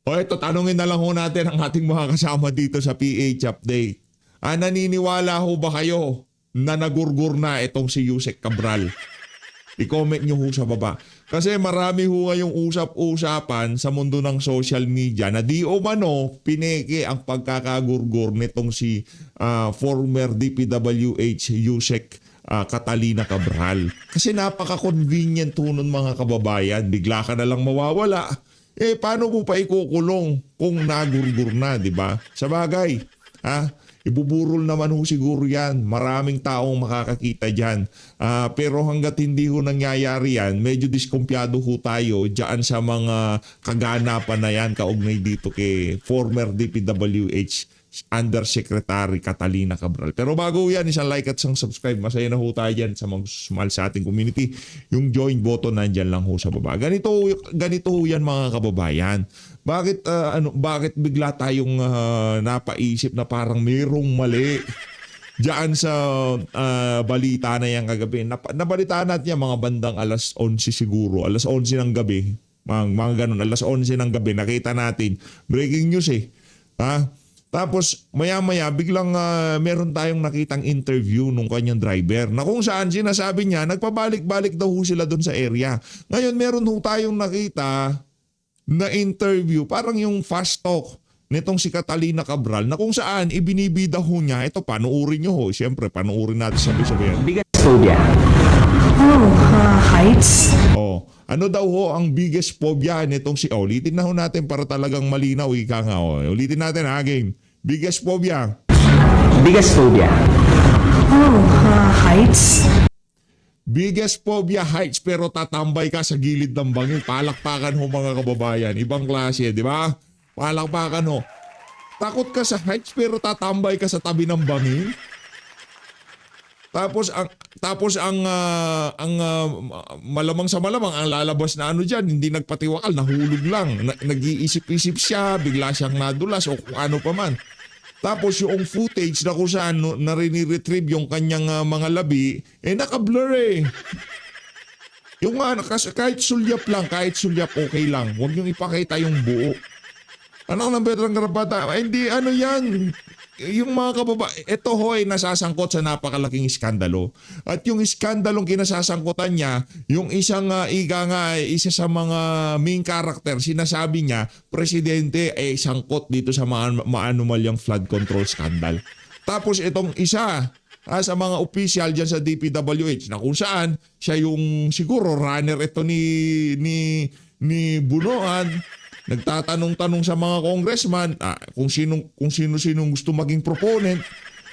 O ito, tanungin na lang ho natin ang ating mga kasama dito sa PH Update. Naniniwala ho ba kayo na nagurgur na itong si Yusek Cabral? I-comment nyo ho sa baba. Kasi marami ho ngayong usap-usapan sa mundo ng social media na di o mano pineke ang pagkakagurgur nitong si former DPWH Yusek Catalina Cabral. Kasi napaka-convenient ho nun mga kababayan. Bigla ka na lang mawawala. Paano mo pa ikukulong kung nagurgur na, di ba? Sa bagay, ibuburol naman ho siguro yan. Maraming taong makakakita dyan. Pero hanggat hindi ho nangyayari yan, medyo diskumpiyado ho tayo dyan sa mga kaganapan na yan kaugnay dito kay former DPWH Undersecretary Catalina Cabral. Pero bago yan, isang like at isang subscribe. Masaya na ho tayo dyan sa mga small sa ating community. Yung join button nandyan lang ho sa baba. Ganito ho yan mga kababayan. Bakit bigla tayong napaisip na parang mayroong mali diyan sa balita na yan kagabi? Nabalitaan natin yan mga bandang alas 11 siguro. Alas 11 ng gabi. Mga ganun. Alas 11 ng gabi. Nakita natin. Breaking news Tapos maya-maya biglang meron tayong nakitang interview nung kanyang driver na kung saan sinasabi niya nagpabalik-balik daw sila doon sa area. Ngayon meron ho tayong nakita na interview, parang yung fast talk nitong si Catalina Cabral na kung saan ibinibida ho niya. Ito, panuurin nyo ho. Siyempre, panuurin natin sabi-sabihan. Biggest phobia. Heights. Ano daw ho ang biggest phobia nitong si ulitin na ho natin para talagang malinaw. Ika nga ho. Ulitin natin game. Biggest phobia. Biggest phobia. Heights. Biggest phobia, heights, pero tatambay ka sa gilid ng bangin. Palakpakan ho mga kababayan. Ibang klase, di ba? Palakpakan ho. Takot ka sa heights pero tatambay ka sa tabi ng bangin. Tapos ang malamang sa malamang ang lalabas na diyan, hindi nagpatiwakal, nahulog lang. Nag-iisip-isip siya, bigla siyang nadulas o kung ano pa man. Tapos yung footage na kung saan narini-retrieve yung kanyang mga labi, naka-blur Yung kahit sulyap lang, okay lang. Huwag niyong ipakita yung buo. Ano ang betrang karapata? Hindi, yan. Yung mga ito ho ay nasasangkot sa napakalaking iskandalo. At yung iskandalong kinasasangkutan niya, yung isang isa sa mga main character, sinasabi niya, presidente ay sangkot dito sa mga maanumalyang flood control scandal. Tapos itong isa sa mga official dyan sa DPWH na kung saan siya yung siguro runner ito ni Bunoan. Nagtatanong-tanong sa mga congressman kung sino gusto maging proponent.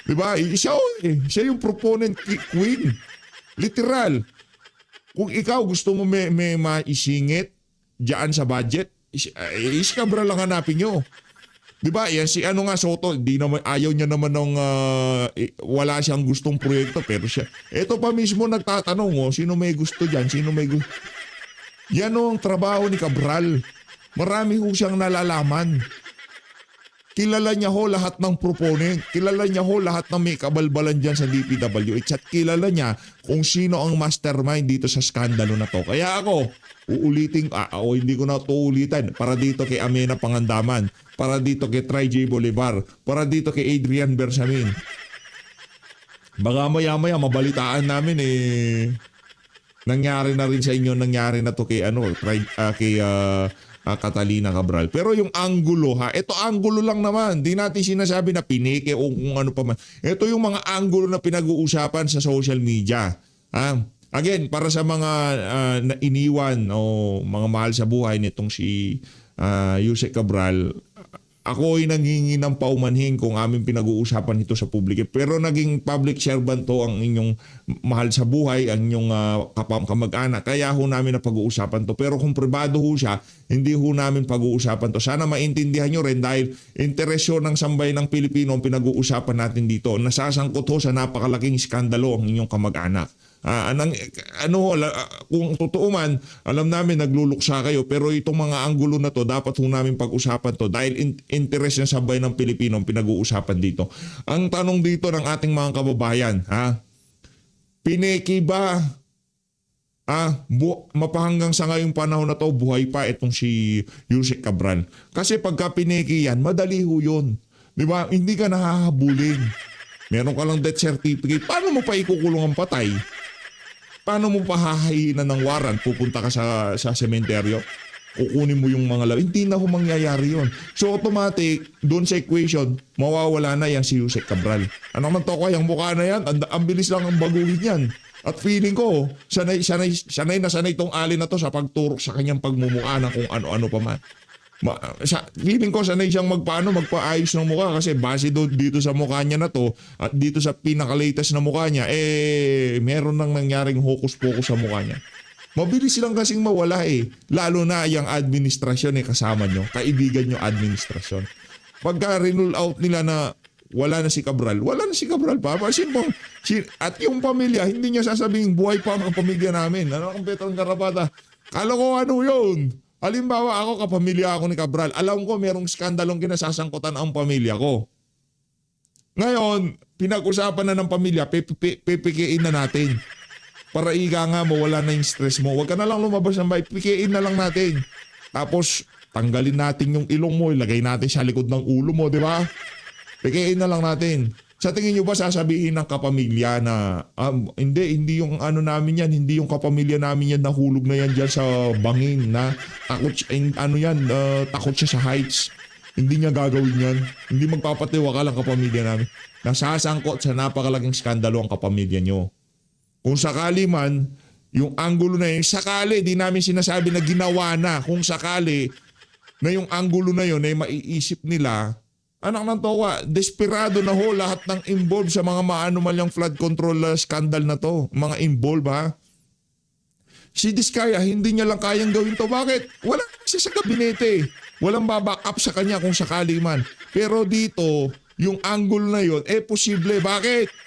Diba? Siya yung proponent queen. Literal. Kung ikaw gusto mo may maisingit diyan sa budget, Cabral lang hanapin nyo. Diba? Yan si Soto, ayaw niya naman ng wala siyang gustong proyekto pero siya. Ito pa mismo nagtatanong sino may gusto diyan, sino may gusto. Yan ang trabaho ni Cabral. Marami ho siyang nalalaman. Kilala niya ho lahat ng proponent. Kilala niya ho lahat ng may kabalbalan dyan sa DPWH. At kilala niya kung sino ang mastermind dito sa skandalo na to. Kaya ako, hindi ko na ito ulitin. Para dito kay Amena Pangandaman. Para dito kay Try J. Bolivar. Para dito kay Adrian Bersamin. Baka maya-maya mabalitaan namin nangyari na rin sa inyo. Nangyari na to kay Catalina Cabral. Pero yung anggulo ito anggulo lang naman. Di natin sinasabi na pinike o kung ano pa man. Ito yung mga anggulo na pinag-uusapan sa social media. Again, para sa mga na iniwan o mga mahal sa buhay nitong si Yusek Cabral, ako ay nanghingi ng paumanhin kung aming pinag-uusapan ito sa publiko. Pero naging public servant to ang inyong mahal sa buhay, ang inyong kamag-anak. Kaya ho namin na pag-uusapan to. Pero kung pribado ho siya, hindi ho namin pag-uusapan to. Sana maintindihan nyo rin dahil interesyo ng sambayan ng Pilipino ang pinag-uusapan natin dito. Nasasangkot ho sa napakalaking skandalo ang inyong kamag-anak. Kung totoo man, alam namin nagluluksa kayo pero itong mga anggulo na to dapat ho namin pag-usapan to dahil interest ng sabay ng Pilipino ang pinag-uusapan dito. Ang tanong dito ng ating mga kababayan, pineki ba mapahanggang sa ngayong panahon na to, buhay pa itong si Yusek Cabral. Kasi pagka pineki yan, madali ho yun. Di ba? Hindi ka nahahabulin. Meron ka lang death certificate. Paano mo pa ikukulong ang patay? Paano mo pa hahayinan ng warrant? Pupunta ka sa sementeryo? Kukunin mo yung mga labi. Hindi na ho mangyayari yun. So automatic, doon sa equation, mawawala na yan si Yusek Cabral. Ano man to ko, yung mukha na yan, ang bilis lang ang baguhin yan. At feeling ko, sanay na sanay itong alin na to sa pagturok sa kanyang pagmumukha ng kung ano-ano pa man. Feeling ko sanay siyang magpaayos ng mukha kasi base dito sa mukha niya na to at dito sa pinaka-latest na mukha niya, meron nang nangyaring hokus-pokus sa mukha niya. Mabilis lang kasing mawala lalo na yung administrasyon kasama nyo, kaibigan nyo administrasyon. Pagka renule out nila na wala na si Cabral pa. At yung pamilya, hindi niya sasabing buhay pa ang pamilya namin. Ano ang Petrong Karapata? Kala ko ano yun? Halimbawa ako, kapamilya ako ni Cabral. Alam ko merong skandalong kinasasangkutan ang pamilya ko. Ngayon, pinag-usapan na ng pamilya, pipikiin na natin. Para ika nga mawala na yung stress mo. Huwag ka na lang lumabas ng bahay, pikiin na lang natin. Tapos, tanggalin natin yung ilong mo, ilagay natin sa likod ng ulo mo, di ba? Pikiin na lang natin. Sa tingin nyo ba sasabihin ng kapamilya na hindi yung ano namin yan, hindi yung kapamilya namin yan, nahulog na yan dyan sa bangin na takot takot siya sa heights. Hindi niya gagawin yan. Hindi magpapatiwakal ang kapamilya namin. Nasasangkot sa napakalaking skandalo ang kapamilya nyo. Kung sakali man, yung anggulo na yun, sakali, di namin sinasabi na ginawa na. Kung sakali na yung anggulo na yun ay maiisip nila, anak ng toka, desperado na ho lahat ng involved sa mga maanumalyang flood control scandal na to. Mga involved ha. Si Diskaya, hindi niya lang kayang gawin to. Bakit? Wala siya sa kabinete. Walang baback up sa kanya kung sakali man. Pero dito, yung angle na yun, posible. Bakit?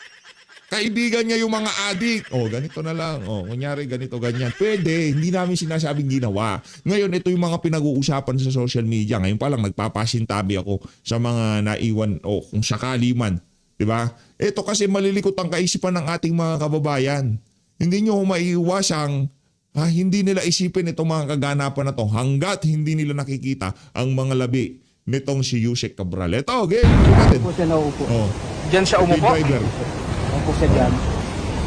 Kaibigan niya yung mga adik. Ganito na lang. Kunyari ganito, ganyan. Pwede. Hindi namin sinasabing ginawa. Ngayon, ito yung mga pinag-uusapan sa social media. Ngayon pa lang, nagpapasintabi ako sa mga naiwan kung sakali man. Diba? Ito kasi malilikot ang kaisipan ng ating mga kababayan. Hindi nyo maiiwasang hindi nila isipin itong mga kaganapan na to hanggat hindi nila nakikita ang mga labi nitong si Yusek Cabral. Ito, game. Po siya naupo. Diyan siya umupo? Driver. Upo siya dyan.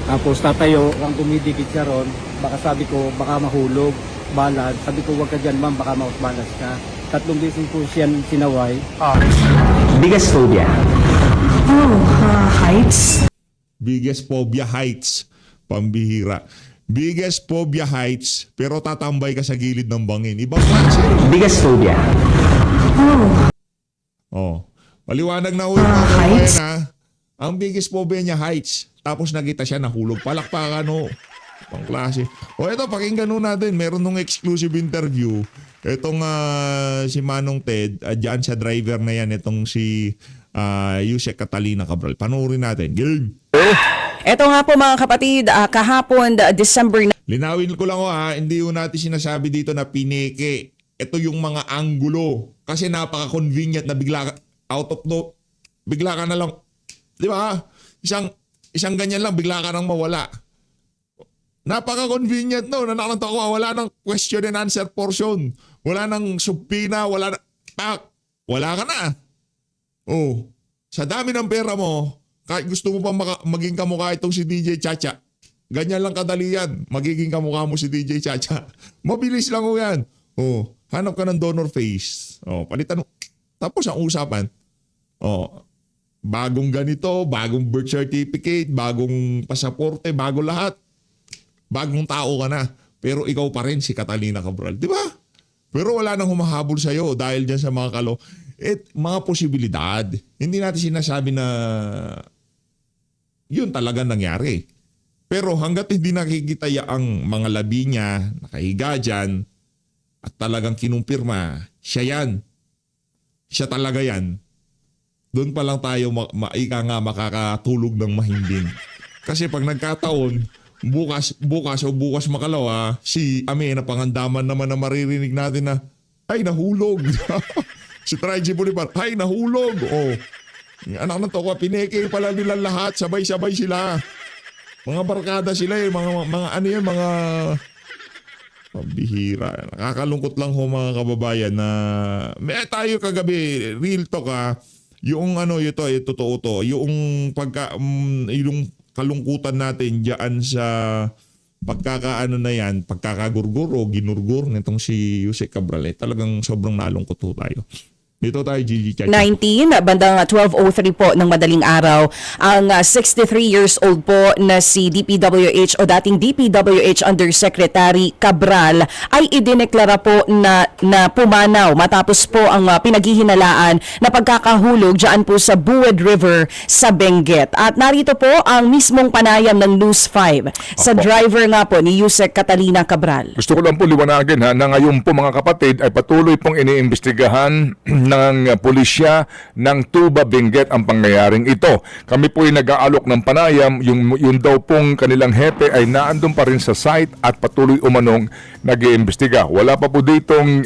Tapos tatayo, ang dumidikit siya ron. Baka sabi ko, baka mahulog, balad. Sabi ko, wag ka dyan ma'am, baka mausbalas ka. 3 beses po siya sinaway. Biggest phobia. Heights. Biggest phobia heights. Pambihira. Biggest phobia heights, pero tatambay ka sa gilid ng bangin. Ibang klase. Biggest phobia. Paliwanag na ulit mga kabayan ha. Ang biggest phobia niya heights. Tapos nakita siya nahulog. Palakpakan Ibang klase. Ito, pakinggan natin. Meron nung exclusive interview. Itong si Manong Ted, dyan sa driver na yan, itong si Yusek Catalina Cabral. Panoorin natin. Game! Ito nga po mga kapatid, kahapon, December Linawin ko lang hindi natin sinasabi dito na pineke. Ito yung mga anggulo. Kasi napaka-convenient na bigla ka na lang. Di ba? Isang ganyan lang, bigla ka nang mawala. Napaka-convenient na nakakanta ko. Wala nang question and answer portion. Wala nang subpina, wala ka na. Sa dami ng pera mo, kahit gusto mo pa maging kamukha itong si DJ Chacha, ganyan lang kadali yan. Magiging kamukha mo si DJ Chacha. Mabilis lang yan. Hanap ka ng donor face. Palitan mo. Tapos ang usapan. Bagong ganito, bagong birth certificate, bagong pasaporte, bago lahat. Bagong tao ka na. Pero ikaw pa rin si Catalina Cabral. Di ba? Pero wala nang humahabol sa'yo dahil dyan sa mga mga posibilidad. Hindi natin sinasabi na yun talaga nangyari. Pero hanggat hindi nakikita ang mga labi niya, nakahiga dyan, at talagang kinumpirma, siya yan. Siya talaga yan. Doon pa lang tayo makakatulog ng mahimbing. Kasi pag nagkataon, bukas makalawa, si Amena Pangandaman naman na maririnig natin na, ay nahulog. Si Traiji Bolivar, ay nahulog. Anak na to, pineke pala nila lahat, sabay-sabay sila. Mga barkada sila eh, mga ano yan, mga pambihira. Nakakalungkot lang ho mga kababayan na may tayo kagabi, real talk yung ano ito, totoo to, yung yung kalungkutan natin diyan sa pagkakaano na yan, pagkakagurgur o ginurgur nitong si Jose Cabral, talagang sobrang nalungkot ho tayo. Dito tayo, Gigi Chacha. 19, bandang 12:03 po ng madaling araw, ang 63 years old po na si DPWH o dating DPWH Undersecretary Cabral ay idineklara po na pumanaw matapos po ang pinaghihinalaan na pagkakahulog dyan po sa Buwed River sa Benguet. At narito po ang mismong panayam ng News 5 sa driver nga po ni Yusek Catalina Cabral. Gusto ko lang po liwanagin na ngayon po mga kapatid ay patuloy pong iniimbestigahan ng pulisya ng Tuba Benguet ang pangyayaring ito. Kami po ay nag-aalok ng panayam, yung daw pong kanilang hepe ay naandun pa rin sa site at patuloy umanong nag-iimbestiga. Wala pa po ditong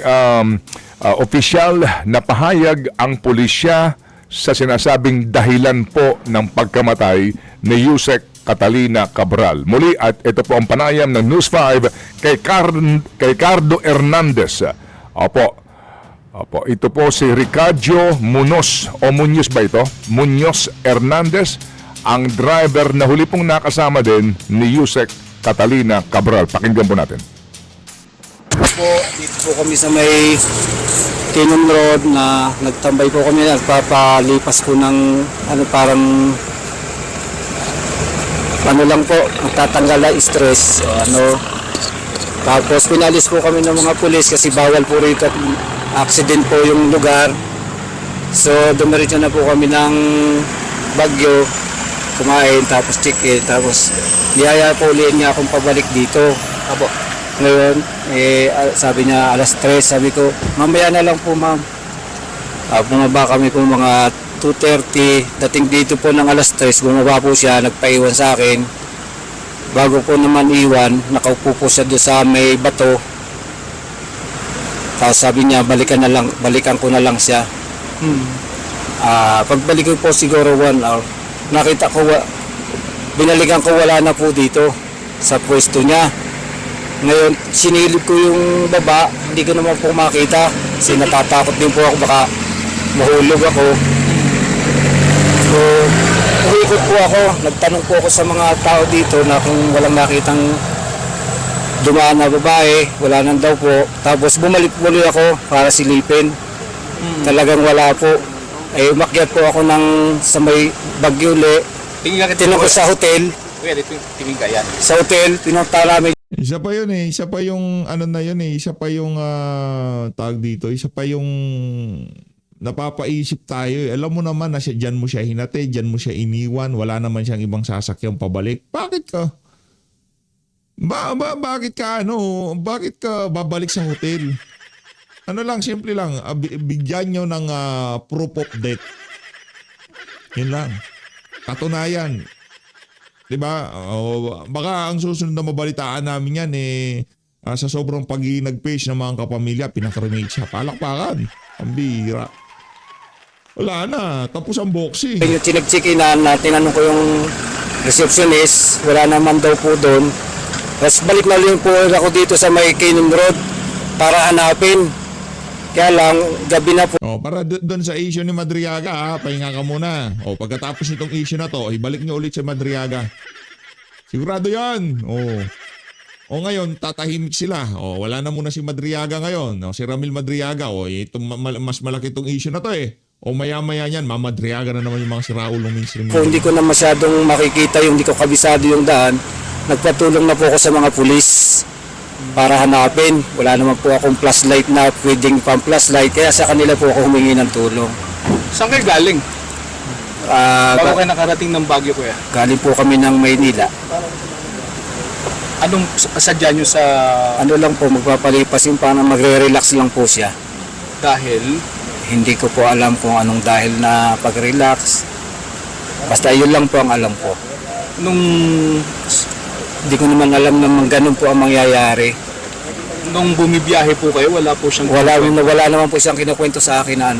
opisyal na pahayag ang pulisya sa sinasabing dahilan po ng pagkamatay ni Yusek Catalina Cabral. Muli at ito po ang panayam ng News 5 kay Cardo Hernandez. Opo, ito po si Ricardo Munoz o Munoz ba ito? Munoz Hernandez, ang driver na huli pong nakasama din ni Yusek Catalina Cabral. Pakinggan po natin. Dito po kami sa may Kinon Road na nagtambay po kami, nagpapalipas po ng parang lang po, magtatanggal na stress. Tapos pinalis po kami ng mga pulis kasi bawal po rito, accident po yung lugar. So dumiretso na po kami ng Baguio, kumain, tapos check-in, tapos niyaya po ulit niya akong pabalik dito. Ngayon, sabi niya alas 3, sabi ko, mamaya na lang po ma'am. Bumaba kami po mga 2:30, dating dito po ng alas 3, bumaba po siya, nagpaiwan sa akin. Bago po naman iwan, nakaupo po siya doon sa may bato. Tapos sabi niya, balikan ko na lang siya. Pagbalik ko po siguro 1 hour, nakita ko, binalikan ko wala na po dito sa pwesto niya. Ngayon, sinilip ko yung baba, hindi ko naman po makita. Kasi natatakot din po ako, baka mahulog ako. So, umiikot po ako, nagtanong po ako sa mga tao dito na kung walang nakitang dumaan na babae, wala nang daw po. Tapos bumalik muli ako para silipin. Talagang wala po. Umakyat po ako sa may Baguio uli. Tinong ko sa hotel. Sa hotel, pinunta namin. Isa pa yun isa pa yung ano na yun isa pa yung tawag dito, isa pa yung napapaisip tayo. Alam mo naman na dyan mo siya hinati, dyan mo siya iniwan, wala naman siyang ibang sasakyan pabalik. Bakit ka? Bakit ka babalik sa hotel? Ano lang, simple lang, bigyan nyo ng proof of death. Yun lang. Katunayan. Diba? Baka ang susunod na mabalitaan namin yan sa sobrang pag-nag-page ng mga kapamilya, pinakremate siya. Palakpakan. Ang bihira. Wala na. Tapos ang boxing. Yung tinag-check-inan na tinanong ko yung receptionist, wala naman daw po doon. Tapos balik na rin po ako dito sa may Kinon Road para hanapin. Kaya lang, gabi na po. Para doon sa issue ni Madriaga, pahinga ka muna. Pagkatapos nitong issue na to, ibalik niyo ulit sa Madriaga. Sigurado yan. Ngayon, tatahimik sila. Wala na muna si Madriaga ngayon. Si Ramil Madriaga. Mas malaki itong issue na to maya-maya yan, mamadriaga na naman yung mga siraulong mainstream. Kung hindi ko na masyadong makikita hindi ko kabisado yung daan, nagpatulong na po ako sa mga pulis para hanapin. Wala naman po akong flashlight na pwedeng pang-flashlight, kaya sa kanila po ako humingi ng tulong. Saan kayo galing? Bago kayo nakarating ng Baguio, kuya? Galing po kami ng Maynila. Anong sadya nyo sa... Ano lang po, magpapalipas yung parang magre-relax lang po siya. Dahil? Hindi ko po alam kung anong dahil na pag-relax. Basta yun lang po ang alam ko. Hindi ko naman alam naman ganun po ang mangyayari. Nung bumibiyahe po kayo, wala po siyang... Wala naman po siyang kinukwento sa akin na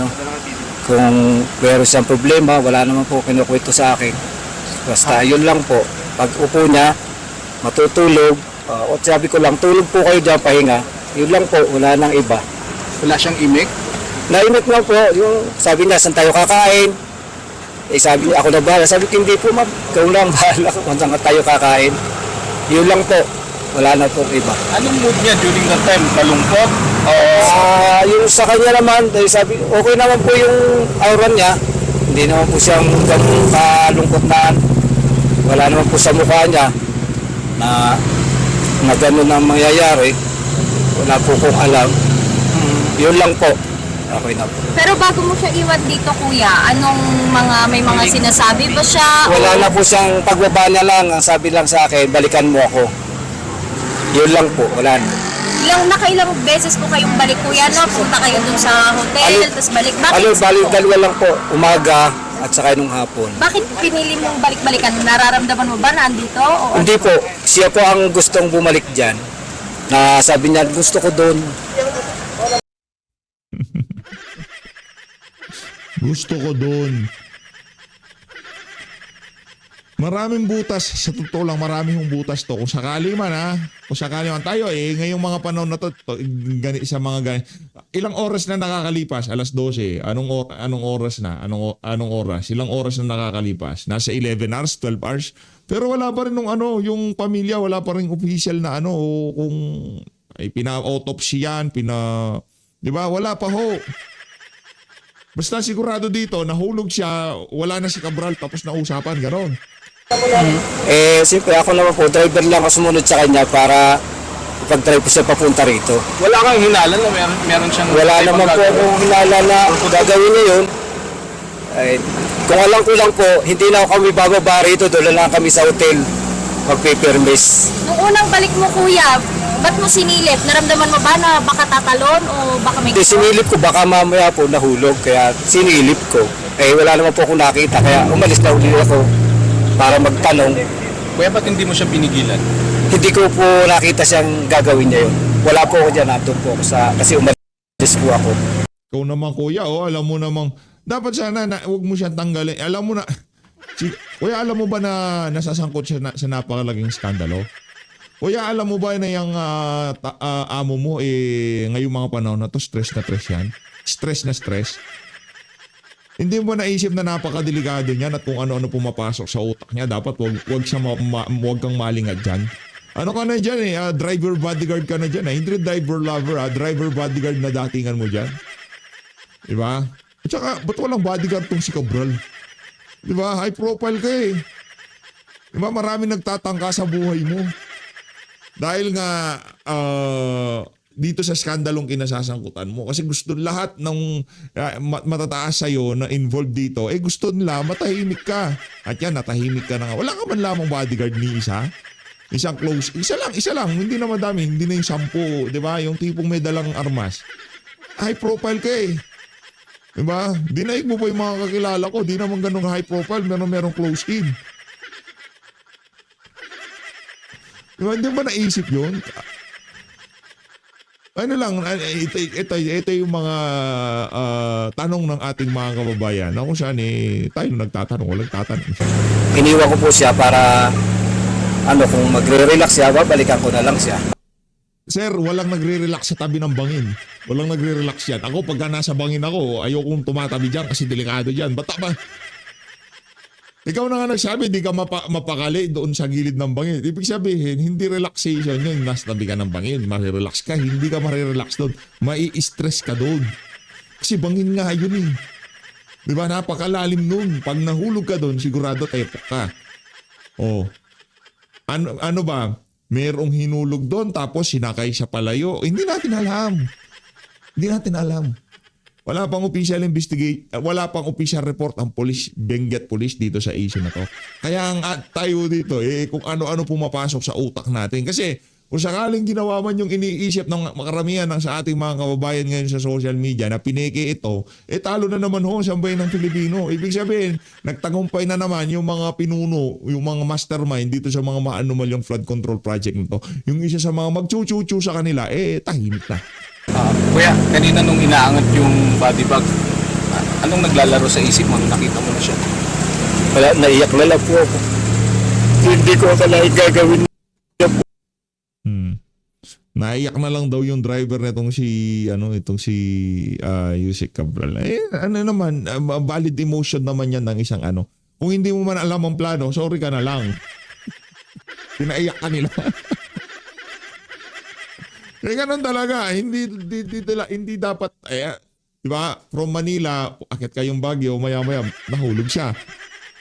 kung meron siyang problema, wala naman po kinukwento sa akin. Basta yun lang po. Pag upo niya, matutulog. At sabi ko lang, tulog po kayo dyan, pahinga. Yun lang po, wala nang iba. Wala siyang imik? Naimik lang po, yung sabi niya, saan tayo kakain? Eh sabi niya, ako na bahala. Sabi ko, hindi po ma'am, ikaw lang bahala kung saan tayo kakain. Yun lang po, wala na po iba. Anong mood niya during that time? Malungkot? O Yung sa kanya naman, dahil sabi, okay naman po yung aura niya. Hindi naman po siyang ganun kalungkot na wala naman po sa mukha niya na ganun ang mangyayari. Wala po kong alam. Yun lang po. Okay na po. Pero bago mo siya iwan dito, kuya, may mga sinasabi ba siya? Wala na po siyang pagbaba niya lang. Ang sabi lang sa akin, balikan mo ako. Yun lang po, wala na. Nakailang beses po kayong balik, kuya, no? Punta kayo dun sa hotel, tapos balik. Balik dalawa lang po, umaga at saka nung hapon. Bakit pinili mong balik-balikan? Nararamdaman mo ba na andito? O Hindi po, siya po ang gustong bumalik dyan. Na sabi niya, gusto ko doon. Gusto ko doon. Maraming butas. Sa totoo lang, maraming butas to. Kung sakali man kung sakali man tayo ngayong mga panahon na to gani, sa mga gani. Ilang oras na nakakalipas? Alas 12. Anong oras na? Anong oras? Ilang oras na nakakalipas? Nasa 11 hours, 12 hours? Pero wala pa rin yung pamilya, wala pa rin official na kung ay pina-autopsy yan, di ba? Wala pa ho. Basta sigurado dito, nahulog siya, wala na si Cabral, tapos na usapan, gano'n. Siyempre ako naman po, driver lang ako sumunod sa kanya para ipag-drive ko siya papunta rito. wala kang hinala na meron siyang... Wala naman po akong hinala na gagawin niya yun. Kung alam ko lang po, hindi na kami bababa rito, doon lang kami sa hotel magpipermis. nung unang balik mo, kuya, ba't mo sinilip? Naramdaman mo ba na baka tatalon o baka may... Hindi, sinilip ko, baka mamaya po nahulog, kaya sinilip ko. Wala naman po akong nakita, kaya umalis na uli ako para magtanong. Kuya, ba't hindi mo siya pinigilan? Hindi ko po nakita siyang gagawin niya yun. Wala po ako dyan, nandun po ako kasi umalis po ako. Ikaw naman kuya, alam mo namang, dapat sana huwag mo siyang tanggalin. Alam mo na, kuya, alam mo ba na nasasangkot siya sa napakalaking skandalo? Kuya, alam mo ba na yung amo mo ngayong mga panahon na to, stress na stress yan? Stress na stress? Hindi mo naisip na napakadelikado niyan at kung ano-ano pumapasok sa utak niya, dapat wag kang malingad dyan. Ano ka na dyan driver bodyguard ka na dyan hindi driver lover driver bodyguard na datingan mo dyan. Diba? At saka, ba't walang bodyguard tong si Cabral? Diba? High profile ka Diba? Marami nagtatangka sa buhay mo. Dahil nga, dito sa skandalong kinasasangkutan mo. Kasi gusto lahat ng matataas sa'yo na involved dito, gusto nila matahimik ka. At yan, natahimik ka na nga. Wala ka man lamang bodyguard ni isa. Isang close. Isa lang. Hindi na madami. Hindi na yung 10. Diba? Yung tipong may dalang armas. High profile ka Diba? Dinaig mo pa yung mga kakilala ko. Di naman ganun high profile. Merong close in. Diba? Hindi ba naisip yun? Ano lang, ito yung mga tanong ng ating mga kababayan na kung saan tayo nagtatanong, walang tatanong. Iniwan ko po siya para kung magre-relax siya, babalikan ko na lang siya. Sir, walang nagre-relax sa tabi ng bangin. Walang nagre-relax yan. Ako, pagka nasa bangin ako, ayokong tumatabi dyan kasi delikado dyan. Bata ba? Ikaw na nga nagsabi, di ka mapakali doon sa gilid ng bangin. Ibig sabihin, hindi relaxation yun. Nasa tabi ka ng bangin, marirelax ka. Hindi ka marirelax doon. Mai-stress ka doon. Kasi bangin nga yun Diba? Napakalalim nun. Pag nahulog ka doon, sigurado tepok ka. Ano ba? Merong hinulog doon tapos sinakay siya palayo. Hindi natin alam. Wala pang official wala pang official report ang Benguet Police dito sa issue na to. Kaya tayo dito kung ano-ano pumapasok sa utak natin. Kasi kung sakaling ginawa man yung iniisip ng makaramihan sa ating mga kababayan ngayon sa social media na pineke ito, talo na naman sa bayan ng Pilipino. Ibig sabihin, nagtagumpay na naman yung mga pinuno, yung mga mastermind dito sa mga maanumalyang flood control project nito. Yung isa sa mga magchuchuchu sa kanila, tahimik na. Kuya, kanina nung inaangat yung body bag, anong naglalaro sa isip mo nung nakita mo na siya? Wala, naiyak na lang po ako. Hindi ko akalain gagawin niya po. Naiyak na lang daw yung driver nitong itong si Yusek Cabral. Ano naman, valid emotion naman yan ng isang ano. Kung hindi mo man alam ang plano, sorry ka na lang. Pinaiyak ka nila. Kaya ganun talaga, hindi dapat, di ba, from Manila, akit kayong Baguio, maya-maya, nahulog siya.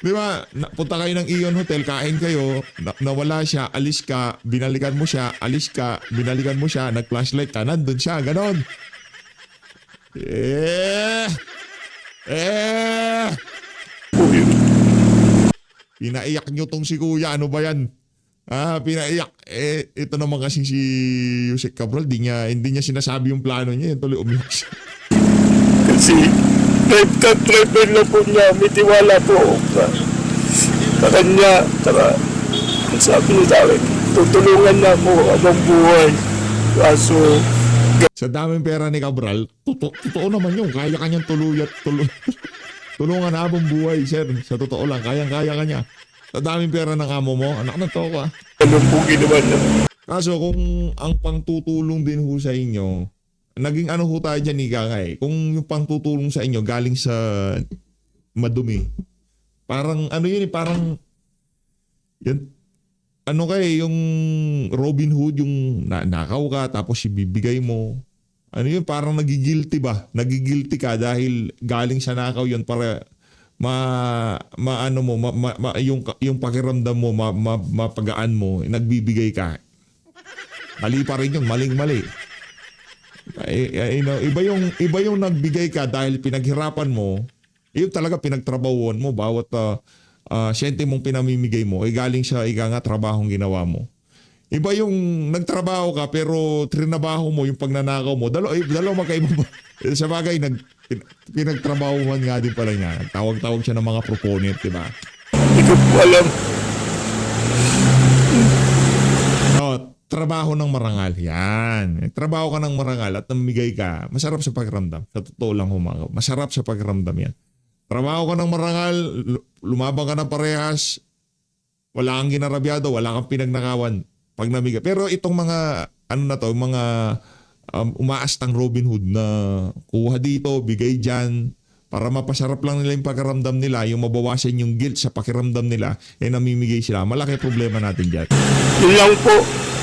Di ba, punta kayo ng Ion Hotel, kain kayo, nawala siya, alis ka, binalikan mo siya, alis ka, binalikan mo siya, nag-flashlight ka, nandun siya, ganon. Pinaiyak nyo tong si Kuya, ano ba yan? Pinaiyak. Ito naman kasi si Yusek Cabral, hindi niya sinasabi yung plano niya, tuloy umiyak siya. Kasi driver na po niya, may tiwala po ako sa kanya. Saka, ang sabi niya sa akin, tutulungan na mo habang buhay. Kaso, Sa daming pera ni Cabral, totoo naman yun. Kaya kanyang tulungan habang buhay, sir. Sa totoo lang, kayang-kaya kanya. Sa daming pera ng amo mo, anak na to ka. anong po ginawa niya? Kaso kung ang pangtutulong din ho sa inyo, naging ano ho tayo dyan ni Gangay, kung yung pangtutulong sa inyo galing sa madumi, parang ano yun parang yun, ano yung Robin Hood, yung nakaw ka tapos ibibigay mo. Ano yun, parang nagigilty ba? Nagigilty ka dahil galing sa nakaw yun para yung pakiramdam mo, mapagaan mo, nagbibigay ka. Mali pa rin yun, maling-mali. Iba yung nagbigay ka dahil pinaghirapan mo, yun talaga pinagtrabahuan mo, bawat siyente mong pinamimigay mo, galing sa trabahong ginawa mo. Iba yung nagtrabaho ka pero trinabaho mo yung pagnanakaw mo. Dalawa magkaiba ba? Sa bagay, pinagtrabahuan nga din pala niya. Tawag-tawag siya ng mga proponent, di ba? Hindi ko po alam. Trabaho ng marangal. Yan. Trabaho ka ng marangal at namimigay ka. Masarap sa pakiramdam. Sa totoo lang humangaw. Masarap sa pakiramdam yan. Trabaho ka ng marangal, lumabang ka ng parehas, wala kang ginarabyado, wala kang pinagnakawan pag namigay. Pero itong mga, mga umaastang Robin Hood na kuha dito, bigay dyan, para mapasarap lang nila yung pakiramdam nila, yung mabawasan yung guilt sa pakiramdam nila, namimigay sila. Malaki problema natin dyan. Yun lang po.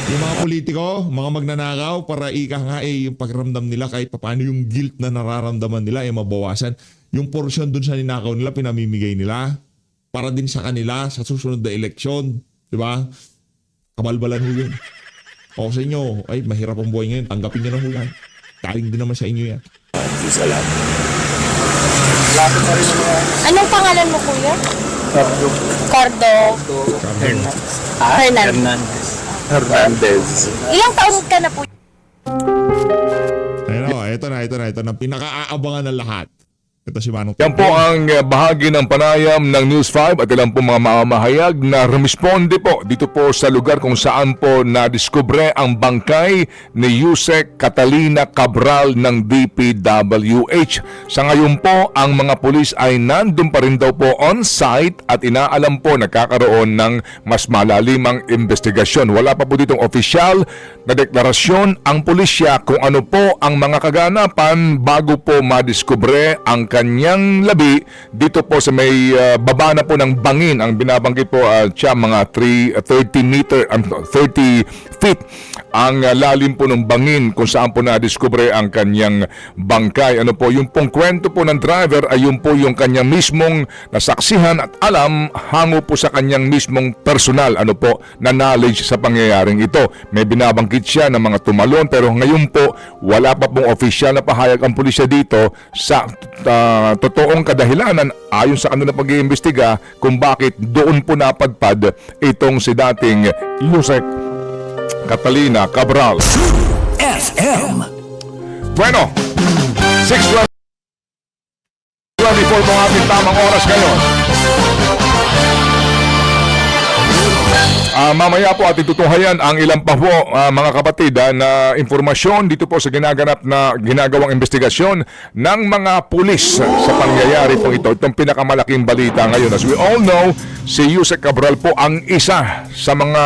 Yung mga politiko, mga magnanakaw, para yung pakiramdam nila kahit paano yung guilt na nararamdaman nila mabawasan. Yung portion dun sa ninakaw nila, pinamimigay nila para din sa kanila sa susunod na eleksyon. Diba? Kabalbalan ho yun. O sa inyo, mahirap ang buhay ngayon. Tanggapin nyo na ho yan. Galing din naman sa inyo yan. Salamat. Anong pangalan mo, Kuya? Cardo. Hernandez. Ilang taon ka na po? Ito na. Pinaka-aabangan ng lahat. Ito si Manong. Yan po ang bahagi ng panayam ng News 5 at ilang po mga mamahayag na rumisponde po dito po sa lugar kung saan po nadiskubre ang bangkay ni Yusek Catalina Cabral ng DPWH. Sa ngayon po, ang mga pulis ay nandun pa rin daw po on site at inaalam po nagkakaroon ng mas malalimang investigasyon. Wala pa po ditong opisyal na deklarasyon ang pulisya kung ano po ang mga kaganapan bago po madiskubre ang kanyang labi dito po sa may baba na po ng bangin. Ang binabanggit po siya mga 30 feet ang lalim po ng bangin kung saan po nadiskubre ang kanyang bangkay. Ano po, yung pong kwento po ng driver ay yung po yung kanyang mismong nasaksihan at alam hango po sa kanyang mismong personal na knowledge sa pangyayaring ito. May binabanggit siya ng mga tumalon pero ngayon po wala pa pong opisyal na pahayag ang pulisya dito sa totoong kadahilanan ayon sa kanila pag-iimbestiga kung bakit doon po napadpad itong si dating Yusek Catalina Cabral. FM. Bueno, 6:24 po ating tamang oras ngayon. Mamaya po ating tutuhayan ang ilang pa po mga kapatid na informasyon dito po sa ginagawang investigasyon ng mga pulis sa pangyayari po ito. Itong pinakamalaking balita ngayon. As we all know, si Yusek Cabral po ang isa sa mga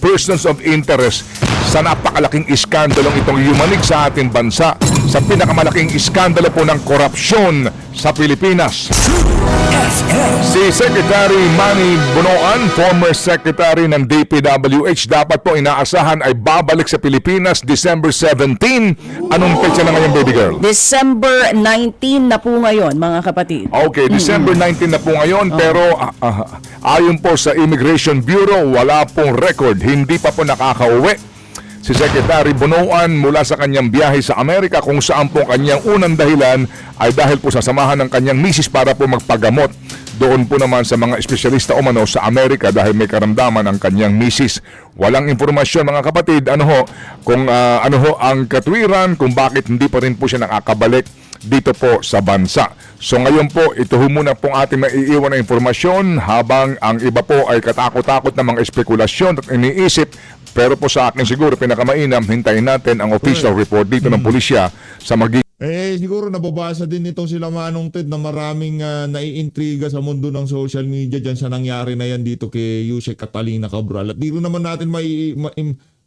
persons of interest sa napakalaking iskandalong itong yumanig sa ating bansa, sa pinakamalaking iskandalo po ng korupsyon sa Pilipinas. Si Secretary Manny Bonoan, former Secretary ng DPWH, dapat po inaasahan ay babalik sa Pilipinas December 17. Anong petsa na ngayon, baby girl? December 19 na po ngayon, mga kapatid. Okay, December 19 na po ngayon, pero ayon po sa Immigration Bureau, wala pong record, hindi pa po nakakauwi si Secretary Bonoan mula sa kanyang biyahe sa Amerika, kung saan po kanyang unang dahilan ay dahil po sa samahan ng kanyang misis para po magpagamot doon po naman sa mga espesyalista umano sa Amerika dahil may karamdaman ang kanyang misis. Walang informasyon, mga kapatid, kung ano ho ang katwiran, kung bakit hindi pa rin po siya nakakabalik dito po sa bansa. So ngayon po, ito ho muna pong ating maiiwan na informasyon habang ang iba po ay katakot-takot na mga espekulasyon at iniisip. Pero po sa akin siguro pinakamainam, hintayin natin ang official report dito ng pulisya sa Siguro nababasa din nito sila Manong Ted na maraming naiintriga sa mundo ng social media dyan sa nangyari na yan dito kay Yusek Catalina Cabral. At dito naman natin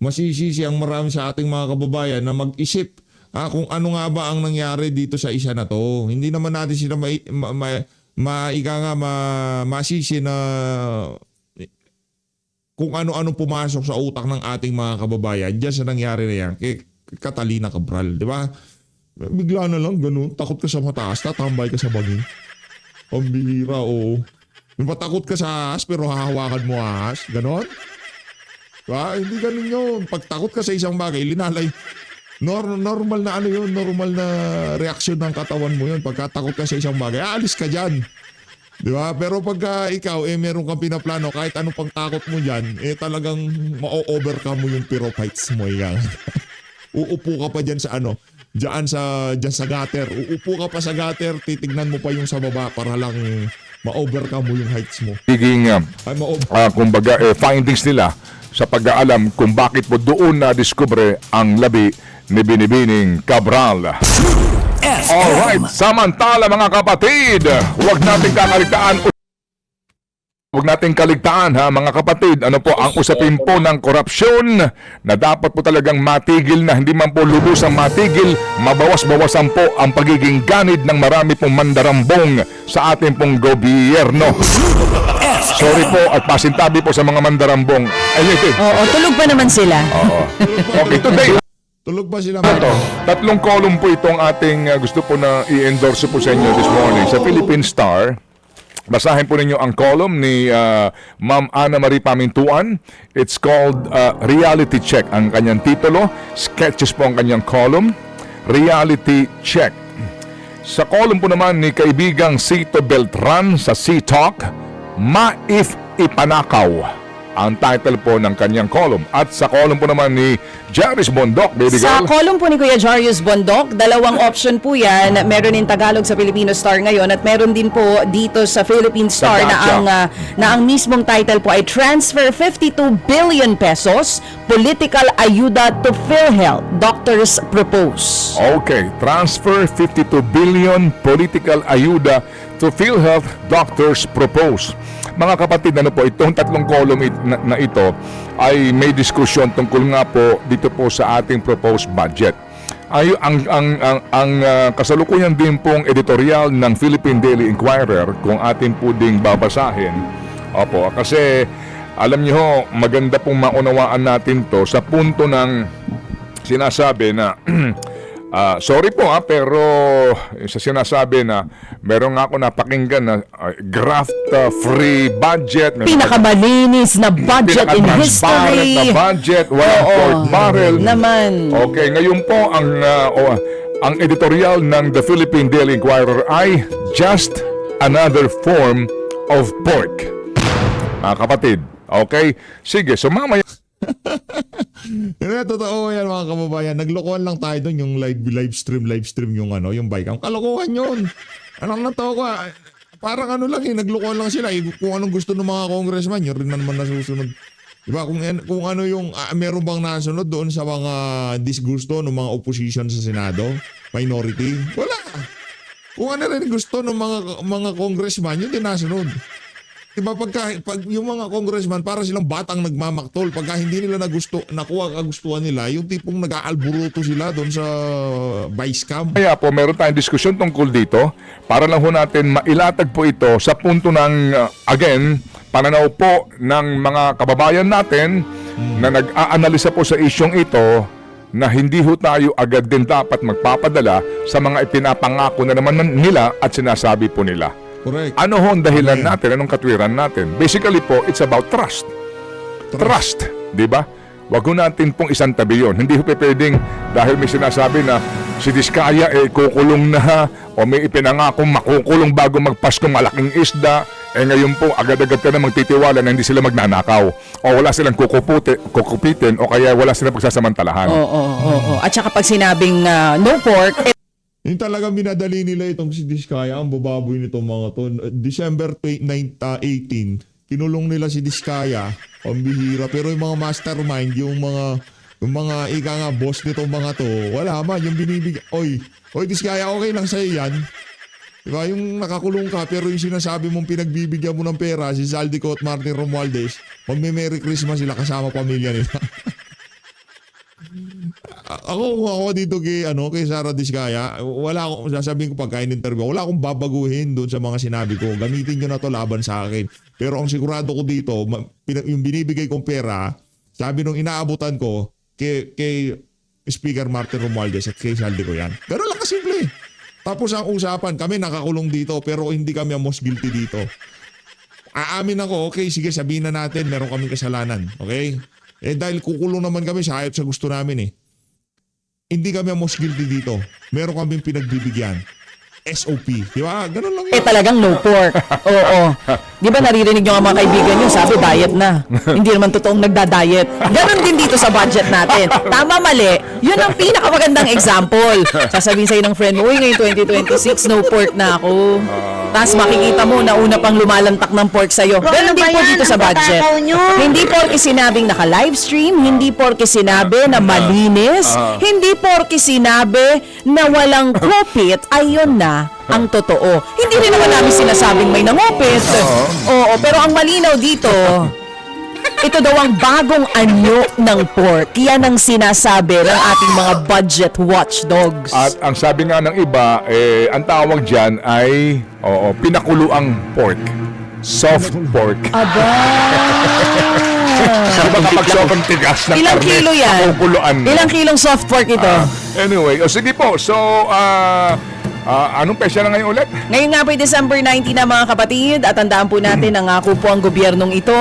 masisisi ang marami sa ating mga kababayan na mag-isip kung ano nga ba ang nangyari dito sa isa na to. Hindi naman natin sila masisi na kung ano-ano pumasok sa utak ng ating mga kababayan dyan sa nangyari na yan kay Catalina Cabral, di ba? Bigla na lang ganun, takot ka sa mataas, tatambay ka sa bangin. Pambihira, oo. Matakot ka sa ahas pero hahawakan mo ahas, ganon? Diba? Hindi ganun yun. Pag takot ka sa isang bagay, linalay. Normal na yun, normal na reaksyon ng katawan mo yun. Pagka takot ka sa isang bagay, aalis ka dyan. Diba? Pero pagka ikaw, meron kang pinaplano, kahit ano pang takot mo dyan, talagang ma-overcome mo yung pyrophytes mo. Yan. Uupo ka pa dyan sa dyan sa gutter. Uupo ka pa sa gutter, titignan mo pa yung sa baba para lang ma-overcome mo yung heights mo. kumbaga, findings nila sa pag-aalam kung bakit po doon na-discover ang labi ni Binibining Cabral. Alright, samantala mga kapatid, huwag nating kaligtaan mga kapatid, ano po ang usapin po ng korupsyon na dapat po talagang matigil na, hindi man po lubusang matigil, mabawas-bawasan po ang pagiging ganid ng marami pong mandarambong sa ating pong gobyerno. Sorry po at pasintabi po sa mga mandarambong. Oo, tulog pa naman sila. Okay, today Tulog ba sila? tatlong column po itong ating gusto po na i-endorse po sa inyo this morning sa Philippine Star. Basahin po ninyo ang column ni Ma'am Ana Marie Pamintuan. It's called Reality Check ang kanyang titulo. Sketches po ang kanyang column. Reality Check. Sa column po naman ni kaibigang Cito Beltran sa C-Talk, Maif Ipanakaw ang title po ng kanyang column. At sa column po naman ni Jarius Bondok, baby girl. Sa column po ni Kuya Jarius Bondok, dalawang option po yan. Meron in Tagalog sa Filipino Star ngayon at meron din po dito sa Philippine Star na ang mismong title po ay Transfer 52 billion pesos, Political Ayuda to PhilHealth, Doctors Propose. Okay, Transfer 52 billion, Political Ayuda to PhilHealth, Doctors Propose. Mga kapatid, itong tatlong column na ito ay may diskusyon tungkol nga po dito po sa ating proposed budget. Ang kasalukuyan din pong editorial ng Philippine Daily Inquirer, kung atin po ding babasahin. Opo, kasi alam niyo ho, maganda pong maunawaan natin to sa punto ng sinasabi na sorry po pero sa sinasabi na meron nga ako napakinggan na graft-free budget. Pinakamalinis na budget in history. Na budget, $1 barrel. Naman. Okay, ngayon po ang editorial ng The Philippine Daily Inquirer ay just another form of pork. Kapatid, okay? Sige, so mamaya Totoo yan mga kababayan. Naglokohan lang tayo doon yung live stream yung yung bike. Kalokohan yun. Anong natawa ko parang lang naglokohan lang sila. Kung anong gusto ng mga congressman, yun rin naman nasusunod. Diba? Kung ano yung meron bang nasunod doon sa mga disgusto ng mga opposition sa Senado, minority, wala. Kung ano rin gusto ng mga congressman, yun din nasunod. Diba pag yung mga congressman para silang batang nagmamaktol, pagka hindi nila nakuha kagustuhan nila, yung tipong nag-aalburuto sila doon sa vice cam. Kaya po, meron tayong diskusyon tungkol dito para lang ho natin mailatag po ito sa punto ng, again, pananaw po ng mga kababayan natin na nag-aanalisa po sa isyong ito na hindi ho tayo agad din dapat magpapadala sa mga ipinapangako na naman nila at sinasabi po nila. Correct. Ano ho ang dahilan natin? Anong katwiran natin? Basically po, it's about trust. Trust, di ba? Wag ho natin pong isang tabi yun. Hindi ho pwedeng dahil may sinasabi na si Diskaya kukulong na o may ipinangako makukulong bago magpaskong malaking isda. Ngayon po, agad-agad ka na magtitiwala na hindi sila magnanakaw o wala silang kukupitin o kaya wala silang pagsasamantalahan. Oo. At saka pag sinabing no pork, Yung talagang minadali nila itong si Diskaya, ang bababoy nitong mga to. December 18, kinulong nila si Diskaya, pambihira. Pero yung mga mastermind, yung mga ika nga boss nitong mga to, wala man, yung binibig, oy Diskaya, okay lang sa'yo yan. Diba, yung nakakulong ka, pero yung sinasabi mong pinagbibigyan mo ng pera, si Zaldico at Martin Romualdez, magme-Merry Christmas sila kasama pamilya nila. Ako dito kay Sara Diskaya, wala akong sasabihin ko pagka in-interview, wala akong babaguhin doon sa mga sinabi ko. Gamitin niyo na to laban sa akin. Pero ang sigurado ko dito, yung binibigay kong pera, sabi nung inaabutan ko kay Speaker Martin Romualdez at kay Saldi ko yan. Pero lang kasimple. Tapos ang usapan, kami nakakulong dito pero hindi kami ang most guilty dito. Aamin ako, okay, sige sabihin na natin, meron kaming kasalanan. Okay? Dahil kukulong naman kami sa ayot sa gusto namin eh. Hindi kami ang most guilty dito. Meron kaming pinagbibigyan. SOP. Di ba? Ganun lang yun. talagang no pork. Oo. Di ba naririnig nyo ang mga kaibigan nyo, sabi diet na. Hindi naman totoong nagda-diet. Ganon din dito sa budget natin. Tama, mali. Yun ang pinakamagandang example. Sasabihin sa'yo ng friend mo, uy, ngayon 2026, no pork na ako. Tapos makikita mo na una pang lumalantak ng pork sa'yo. Ganon din po dito sa budget. Hindi pork sinabing naka-livestream, hindi pork sinabi na malinis, hindi pork sinabi na walang kopit, ayun na ang totoo. Hindi rin naman namin sinasabing may nangopit. Oo, pero ang malinaw dito, ito daw ang bagong anyo ng pork. Yan ang sinasabi ng ating mga budget watchdogs. At ang sabi nga ng iba, ang tawag dyan ay pinakuluang pork. Soft pork. Aba! Diba kapag sobrang tigas ng Ilang karne, kilo yan? nakukuluan mo. Ilang kilong soft pork ito? Anyway, sige po. So, anong pesya na ngayon ulit? Ngayon nga po ay December 19 na mga kapatid at tandaan po natin nangako po ang gobyernong ito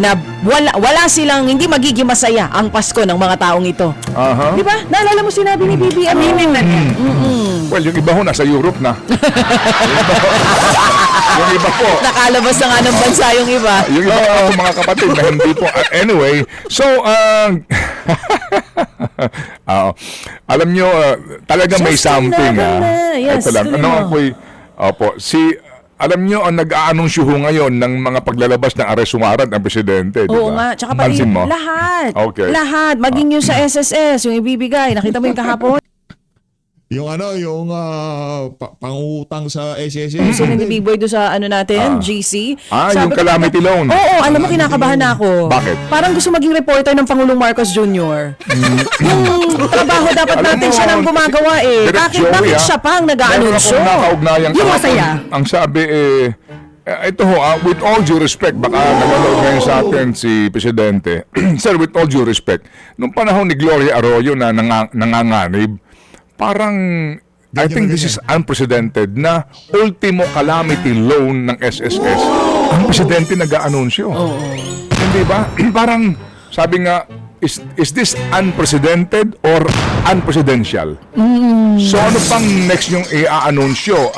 na wala silang hindi magiging masaya ang Pasko ng mga taong ito. Di ba? Naalala mo sinabi ni Bibi Aminin na niya. Well, yung iba ho nasa Europe na. Yung iba po. Nakalabas na nga ng bansa yung iba. Yung iba po mga kapatid na hindi po. Anyway, so, alam nyo, talaga may Just something. Yes, Ito lang. tuloy Ano mo. ako'y, alam nyo, ang nag-aanunsyo ho ngayon ng mga paglalabas ng arrest warrant ng presidente. Oo diba? nga, tsaka pati Pansin mo? lahat. Okay. Lahat. Maging yung sa SSS, yung ibibigay. Nakita mo yung kahapon? Yung pangutang sa SSS. Sino ni Big Boy doon sa natin, GC? Yung calamity loan. Oo, alam mo, kinakabahan na ako. Bakit? Parang gusto maging reporter ng Pangulong Marcos Jr. Yung trabaho dapat Alam natin mo, siya nang gumagawa eh. Direct Bakit Joey, siya pa ang Meron nag-aanunsyo? akong nakaugnayang Yung kahapon. masaya. Ang sabi ito ho, with all due respect, baka nagalaw ngayon sa atin si Presidente. Sir, with all due respect, nung panahon ni Gloria Arroyo na nanganganib, parang, I think this is unprecedented na ultimo calamity loan ng SSS. Ang Presidente nag-aanunsyo. Hindi ba? Parang, sabi nga, is this unprecedented or unpresidential? So ano pang next yung i-aanunsyo?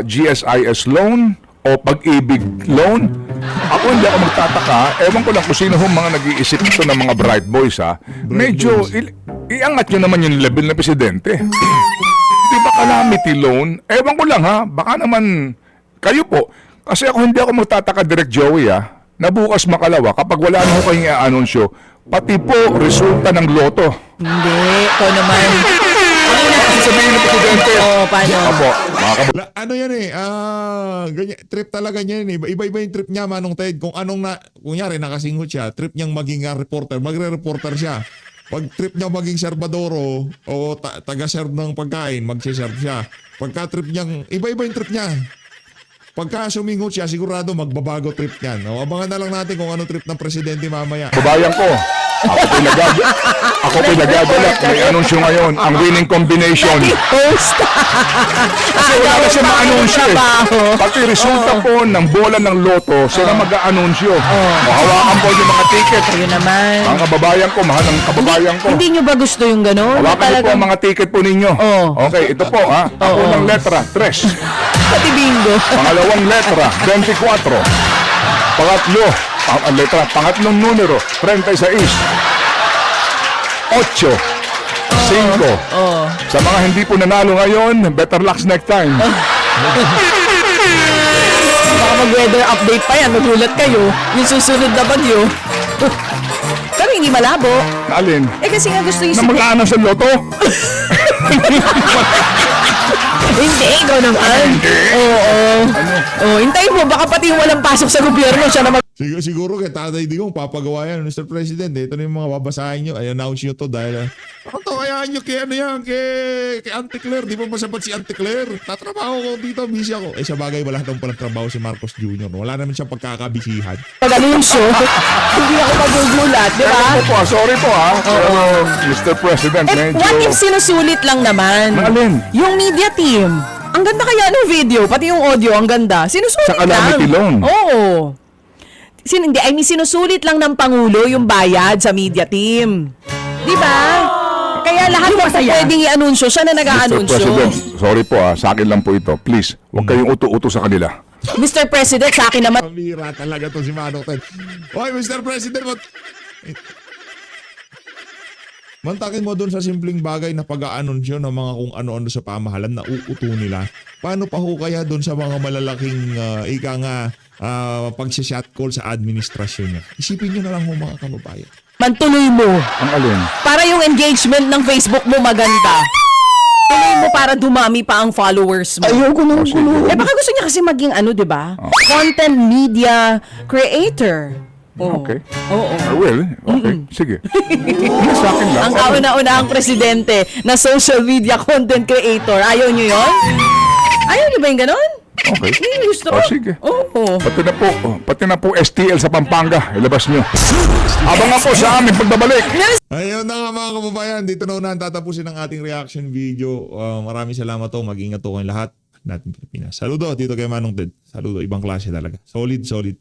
GSIS loan o pag-ibig loan? Ako hindi ako magtataka. Ewan ko lang kung sino mga nag-iisip ito ng mga bright boys Medyo iangat nyo naman yung level na presidente. Di ba calamity loan? Ewan ko lang baka naman kayo po. Kasi ako hindi ako magtataka, Direct Joey na bukas makalawa, kapag wala na ho kayong i-anunsyo, pati po resulta ng loto. Hindi, ikaw naman. Sabihin ng Presidente. Oo, paano? Opo, mga kababayan. Ano yan eh, ganyan, trip talaga niya yun eh. Iba-iba yung trip niya, Manong Ted. Kung kunyari nakasinghot siya, trip niyang maging reporter, magre-reporter siya. Pag trip niya maging serbadoro o taga-serve ng pagkain, magsiserve siya. Pagka trip niyang, iba-iba yung trip niya. Pagka suminghot siya, sigurado magbabago trip niyan. O, abangan na lang natin kung ano trip ng presidente mamaya. Kababayan ko, ako po'y nagagalak. May anunsyo ngayon, ang winning combination. Host. Kasi wala na siya ma-anunsyo eh. Pati resulta po ng bola ng loto, sila mag-a-anunsyo. Mahawakan po yung mga ticket. Yun naman. Mga kababayan ko, mahal ng kababayan ko. Hindi nyo ba gusto yung gano'n? Hawakan niyo po ang mga ticket po ninyo. Oo. Okay, ito po ha. Ang unang letra, 3. Pati bingo. Pangalawang letra, 24. Pangatlong numero, 36. 8. 5. Sa mga hindi po nanalo ngayon, better luck next time. Baka mag-weather update pa yan. Magulat kayo. Yung susunod na bagyo. Pero hindi malabo. Alin? Kasi nga gusto yung Na mag-aanos sa loto? Hindi, ikaw naman. Oo. Oo, hintayin mo. Baka pati yung walang pasok sa gobyerno siya na Siguro kay Tatay Digong papagawa yan, Mr. President. Ito na yung mga babasahin nyo. I announce nyo to dahil kayaan nyo kay Auntie Claire. Di ba masabat si Auntie Claire? Tatrabaho ko dito, busy ako. Sa bagay, wala naman palang trabaho si Marcos Jr. Wala naman siyang pagkakabisihan. pag-anunsyo. Hindi ako magugulat, di ba? Ano po, sorry po ha. Mr. President, medyo... What if sinusulit lang naman? Alin? Yung media team. Ang ganda kaya ng video, pati yung audio, ang ganda. Sinusulit Sa calamity lang. loan. Oo. Sinusulit lang ng Pangulo yung bayad sa media team. Di ba? Kaya lahat po pwedeng i-anunsyo, siya na Mr. nag-aanunsyo. President, sorry po ha. Sa akin lang po ito. Please, huwag kayong uto-uto sa kanila. Mr. President, sa akin naman, Pamira talaga to si Manong Ted. Hoy, Mr. President, mantakin mo dun sa simpleng bagay na pag-aanunsyo ng mga kung ano-ano sa pamahalan na uuto nila. Paano pa ho kaya dun sa mga malalaking pag-shot call sa administrasyon niya? Isipin nyo na lang ho mga kababayan. mantuloy mo. Ang alin? Para yung engagement ng Facebook mo maganda. Tuloy mo para dumami pa ang followers mo. Ayoko nang gulo. Baka gusto niya kasi maging di ba? Content media creator. Oh. Okay. Oo. I will. Okay. Sige. Sa akin lang. Ang kauna-unahang presidente na social media content creator. Ayaw niyo yon? Ayaw niyo ba yung ganon? Okay. Hindi gusto ko. Oh, sige. Oo. Pati na po STL sa Pampanga. Ilabas nyo. Abangan po sa aming pagbabalik. Ayun na nga mga kababayan, dito na unahan tatapusin ang ating reaction video. Maraming salamat to, mag-ingat to kayong lahat natin Pilipinas. Saludo dito kay Manong Ted. Saludo, ibang klase talaga. Solid, solid.